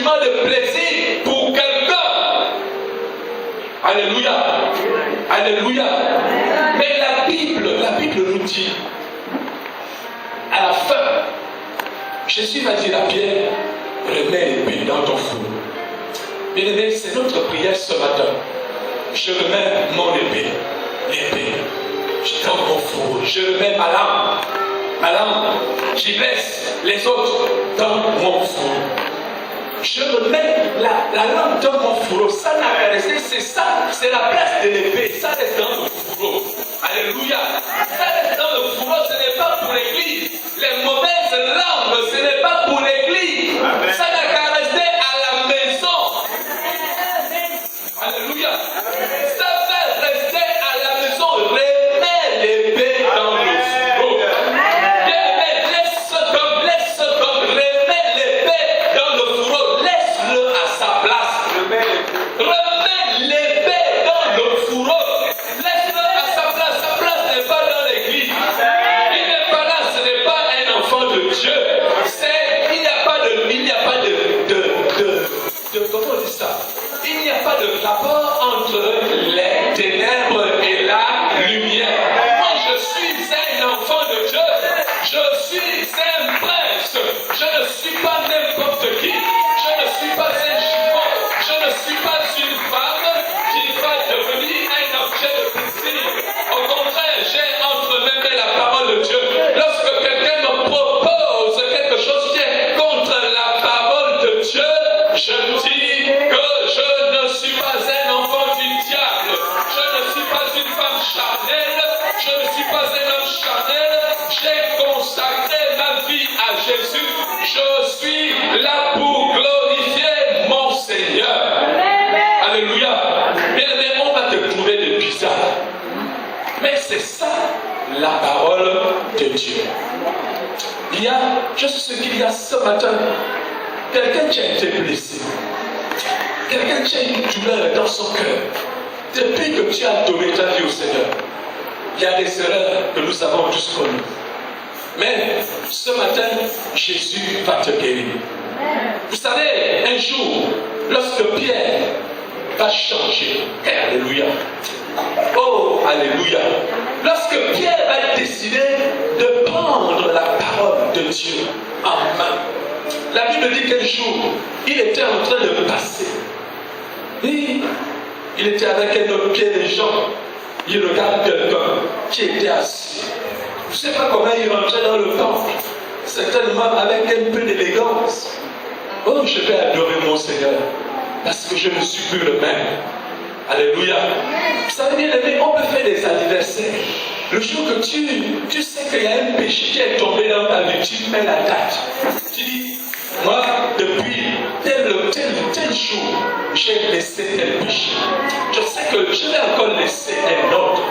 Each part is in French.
sentiment de plaisir pour quelqu'un. Alléluia. Alléluia. Mais la Bible nous dit, à la fin, Jésus va dire à Pierre, remets l'épée dans ton four. Bien aimé, c'est notre prière ce matin. Je remets mon épée, l'épée, dans mon four. Je remets ma langue, j'y laisse les autres dans mon four. Je remets la langue dans mon fourreau. Ça n'a qu'à rester, c'est ça, c'est la place de l'épée. Ça reste dans le fourreau. Alléluia. Ça reste dans le fourreau, ce n'est pas pour l'église. Les mauvaises langues, ce n'est pas pour l'église. Ça n'a qu'à rester à la maison. Alléluia. Ça va rester à la maison. Remets l'épée dans le fourreau. Laisse comme, remets l'épée dans le fourreau. Laisse-le à sa place. Remets l'épée dans le fourreau. Laisse-le à sa place. Sa place n'est pas dans l'église. Il n'est pas là, ce n'est pas un enfant de Dieu. Il n'y a pas de comment on dit ça? Il n'y a pas de rapport entre les ténèbres et la lumière. Moi, je suis un enfant de Dieu. Je suis un prince. Je ne suis pas n'importe qui. Je ne suis pas un chiffon. Je ne suis pas une femme qui va devenir un objet de plaisir. Au contraire, j'ai entre mes mains la parole de Dieu. Lorsque quelqu'un me propose quelque chose qui est contre la parole de Dieu, je dis que je ne suis pas un enfant du diable. Je ne suis pas une femme charnelle. Je ne suis pas un homme charnel. J'ai consacré ma vie à Jésus. Je suis là pour glorifier mon Seigneur. Alléluia. Bien aimé, on va te trouver des bizarres. Mais c'est ça la parole de Dieu. Je sais ce qu'il y a ce matin. Quelqu'un qui a été blessé. Quelqu'un qui a une douleur dans son cœur. Depuis que tu as donné ta vie au Seigneur, il y a des erreurs que nous avons tous connues. Mais ce matin, Jésus va te guérir. Vous savez, un jour, lorsque Pierre va changer, alléluia. Oh, alléluia. Lorsque Pierre va décider de prendre la parole de Dieu en main, la Bible dit qu'un jour, il était en train de passer. Et il était avec un autre pied des gens. Il regarde quelqu'un qui était assis. Je ne sais pas comment il rentrait dans le temple. Certainement avec un peu d'élégance. Oh, je vais adorer mon Seigneur. Parce que je ne suis plus le même. Alléluia. Vous savez bien aimé, on peut faire des anniversaires. Le jour que tu sais qu'il y a un péché qui est tombé dans ta vie, tu mets la date. Tu dis, moi, depuis tel jour, j'ai laissé tel péché. Je sais que je vais encore laisser un autre.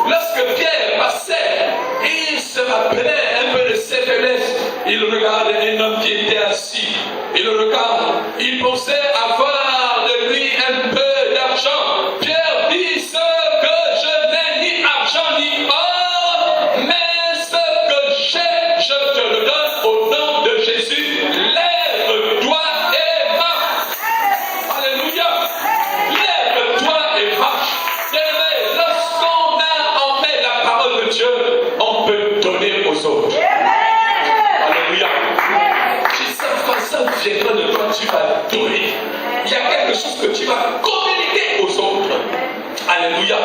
Lorsque Pierre passait, il se rappelait un peu de ses faiblesses. Il regarde un homme qui était assis. Il le regarde. Il pensait avoir de lui un peu d'argent. Pierre dit ce que je n'ai ni argent ni or, mais ce que j'ai, je te le donne au nom de Jésus. Lève-toi et marche. Alléluia. Lève-toi et marche. Bien-aimé, lorsqu'on en met la parole de Dieu, on peut donner aux autres. Alléluia. Si ça viendra de toi, tu vas donner. Il y a quelque chose que tu vas communiquer aux autres. Alléluia.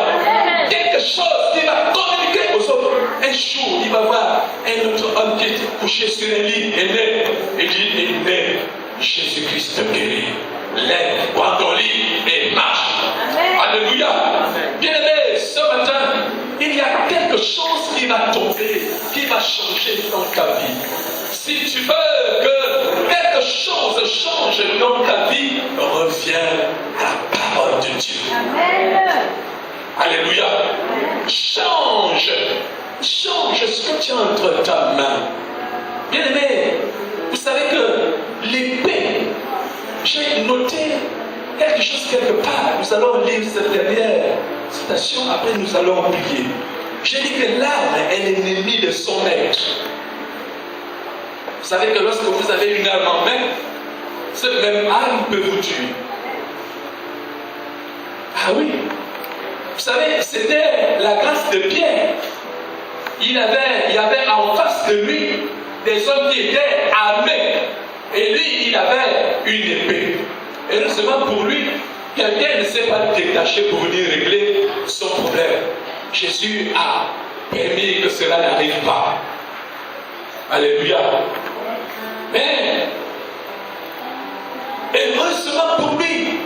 Quelque chose qui va communiquer aux autres. Un jour, il va voir un autre homme qui est couché sur un lit aîné. Il dit, aîné, Jésus-Christ te guérit. Lève, prends ton lit et marche. Alléluia. Bien-aimé, ce matin, il y a quelque chose qui va tomber, qui va changer dans ta vie. Si tu veux que quelque chose change dans ta vie, reviens à la parole de Dieu. Amen. Alléluia. Change ce que tu as entre ta main. Bien-aimé, vous savez que l'épée, j'ai noté quelque chose quelque part. Nous allons lire cette dernière citation, après nous allons prier. J'ai dit que l'arme est l'ennemi de son maître. Vous savez que lorsque vous avez une arme en main, cette même arme peut vous tuer. Ah oui. Vous savez, c'était la grâce de Pierre. Il y avait en face de lui des hommes qui étaient armés. Et lui, il avait une épée. Et heureusement pour lui, quelqu'un ne s'est pas détaché pour venir régler son problème. Jésus a permis que cela n'arrive pas. Alléluia. Mais, heureusement pour lui,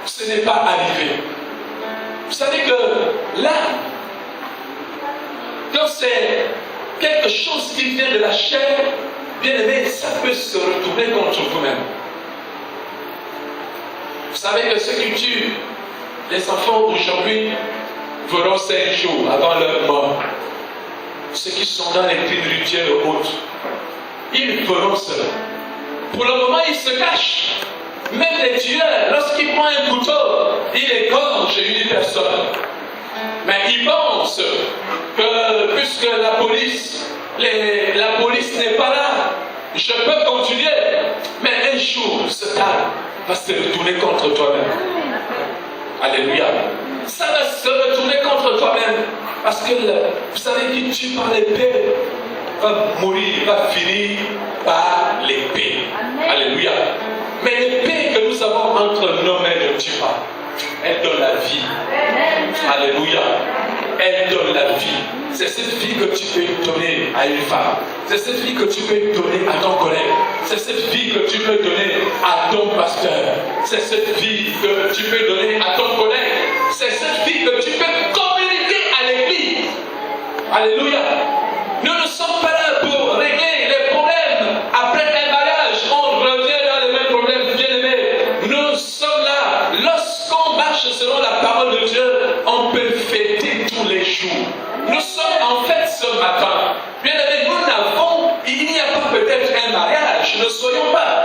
ce n'est pas arrivé. Vous savez que là, quand c'est quelque chose qui vient de la chair, bien aimé, ça peut se retourner contre vous-même. Vous savez que ceux qui tuent les enfants aujourd'hui feront 5 jours avant leur mort. Ceux qui sont dans les crimes rituels ou autres, ils feront cela. Pour le moment, ils se cachent. Même les tueurs, lorsqu'ils prennent un couteau, ils égorgent une personne. Mais ils pensent que puisque la police n'est pas là, je peux continuer. Mais un jour, ce calme va se retourner contre toi-même. Alléluia. Ça va se retourner contre toi-même. Parce que vous savez qui tue par l'épée va mourir, va finir par l'épée. Alléluia. Mais l'épée que nous avons entre nos mains ne tue pas. Elle donne la vie. Alléluia. Elle donne la vie. C'est cette vie que tu peux donner à une femme. C'est cette vie que tu peux donner à ton collègue. C'est cette vie que tu peux donner à ton pasteur. C'est cette vie que tu peux donner à ton collègue. C'est cette vie que tu peux communiquer à l'église. Alléluia. Nous ne sommes pas là pour régler les problèmes. Après un mariage, on revient dans les mêmes problèmes. Bien aimés, nous sommes là. Lorsqu'on marche selon la parole de Dieu, on peut fêter tous les jours. Nous sommes en fait ce matin. Bien aimés, il n'y a pas peut-être un mariage.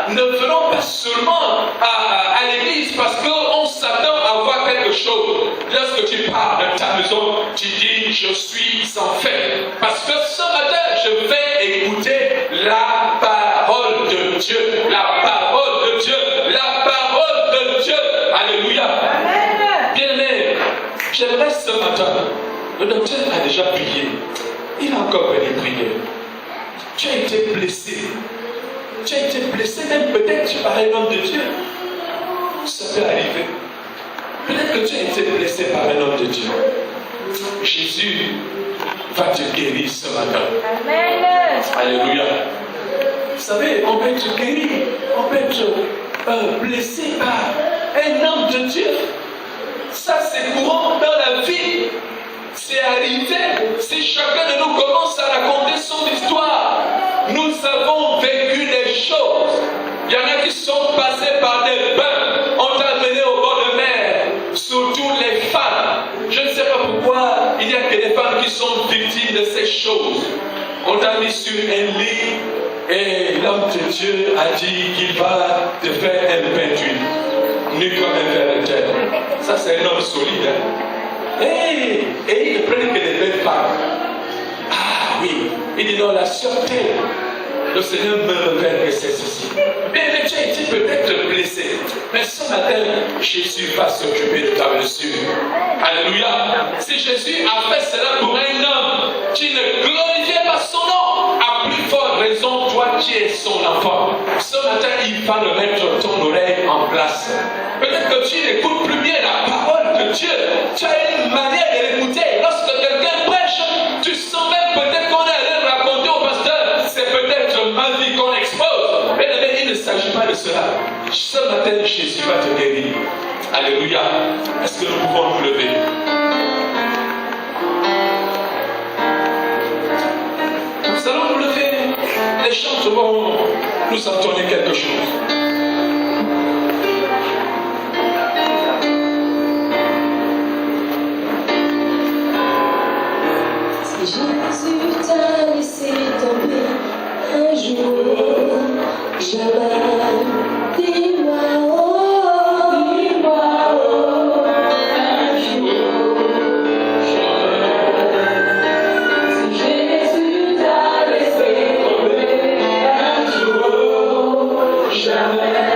Ne venons pas seulement à l'église parce qu'on s'attend à voir quelque chose. Lorsque tu pars de ta maison, tu dis je suis en fête. Parce que ce matin, je vais écouter la parole de Dieu. La parole de Dieu. La parole de Dieu. Alléluia. Bien aimé, j'aimerais ce matin. Le docteur a déjà prié. Il a encore venu prier. Tu as été blessé. Tu as été blessé, même peut-être par un homme de Dieu. Ça peut arriver. Peut-être que tu as été blessé par un homme de Dieu. Jésus va te guérir ce matin. Amen. Alléluia. Vous savez, on peut être guéri. On peut être blessé par un homme de Dieu. Ça, c'est courant dans la vie. C'est arrivé. Si chacun de nous commence à raconter son histoire, nous avons vécu des choses. Il y en a qui sont passés par des bains, ont amené au bord de mer, surtout les femmes. Je ne sais pas pourquoi il n'y a que des femmes qui sont victimes de ces choses. On t'a mis sur un lit et l'homme de Dieu a dit qu'il va te faire un bain d'huile, nu comme un verre de terre. Ça, c'est un homme solide. Hein? Et il ne prennent que des belles femmes. Ah oui, il dit non, la sûreté. Le Seigneur me révèle que c'est ceci. Bien, mais tu as été peut-être blessé. Mais ce matin, Jésus va s'occuper de ta blessure. Alléluia. Si Jésus a fait cela pour un homme qui ne glorifiait pas son nom, à plus forte raison, toi qui es son enfant, ce matin, il va remettre ton oreille en place. Peut-être que tu n'écoutes plus bien la parole de Dieu. Tu as une manière de l'écouter. Lorsque quelqu'un prêche, tu sens même peut-être qu'on est allé raconter au pasteur. C'est peut-être ma vie qu'on expose. Mais il ne s'agit pas de cela. Ce matin, Jésus va te guérir. Alléluia. Est-ce que nous pouvons nous lever? Nous allons nous lever. Les chants vont nous entonner quelque chose. Jésus t'a laissé tomber un jour, jamais, dis-moi oh, un jour, si Jésus t'a laissé tomber un jour, jamais.